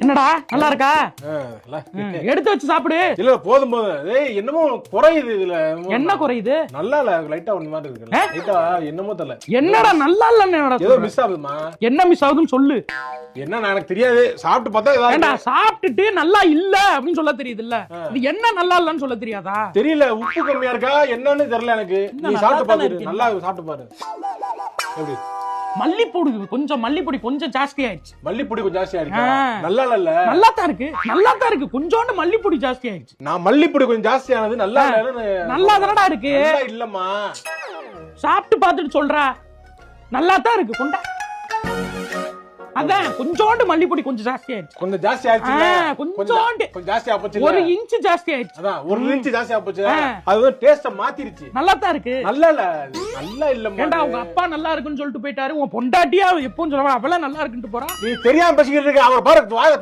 என்னடா நல்லா இருக்கா? எடுத்து வச்சு சாப்பிடு. இல்ல போதும் போதும். என்னமோ குறையுது இதுல. என்ன குறையுது? நல்லா இல்ல, லைட்டா ஒண்ணு மாதிரி இருக்கு. லைட்டா என்னமோ தெரியல. என்னடா நல்லா இல்லன்னு ஏதோ மிஸ் ஆகுதுமா. என்ன மிஸ் ஆகுதுன்னு சொல்லு. என்ன எனக்கு தெரியாது. சாப்பிட்டு பார்த்தா ஏண்டா சாப்பிட்டுட்டு நல்லா இல்ல அப்படின்னு சொல்ல தெரியுது இல்ல? இது என்ன நல்லா இல்லன்னு சொல்ல தெரியாதா? தெரியல, உப்பு கம்மியா இருக்கா என்னன்னு தெரியல எனக்கு. நீ சாப்பிட்டு பாரு, நல்லா சாப்பிட்டு பாரு. எப்படி? மல்லிப்பொடி கொஞ்சம் ஜாஸ்தி ஆயிடுச்சு. மல்லிப்பொடி கொஞ்சம் ஜாஸ்தியா இருக்கு. நல்லா இல்ல. நல்லா தான் இருக்கு. கொஞ்சோண்டு மல்லிப்பொடி ஜாஸ்தி ஆயிடுச்சு. நான் மல்லிப்பொடி கொஞ்சம் ஜாஸ்தி ஆனது நல்லா இல்லன்னு. நல்லா தானடா இருக்கு. இல்லம்மா, சாப்பிட்டு பார்த்துட்டு சொல்றா. நல்லா தான் இருக்கு. கொண்டா. அதான் கொஞ்சோண்டு மல்லிப்பொடி கொஞ்சம் ஜாஸ்தி ஆயிடுச்சு. கொஞ்சம் ஜாஸ்தி ஆயிடுச்சு. கொஞ்சோண்டு கொஞ்சம் ஜாஸ்தி ஆச்சு. 1 இன்ச் ஜாஸ்தி ஆயிடுச்சு. அதான் 1 இன்ச் ஜாஸ்தி ஆச்சு. அது டேஸ்ட மாத்திருச்சு. நல்லா தான் இருக்கு. நல்லா இல்ல. நல்லா இல்லம்மா. ஏண்டா உங்க அப்பா நல்லா இருக்குன்னு சொல்லிட்டு போயிட்டாரு. உன் பொண்டாட்டியா எப்பவும் சொல்றா அவள நல்லா இருக்குன்னு போறா. நீ தெரியாம பேசிக்கிட்டு இருக்க. அவ பாரு வாயை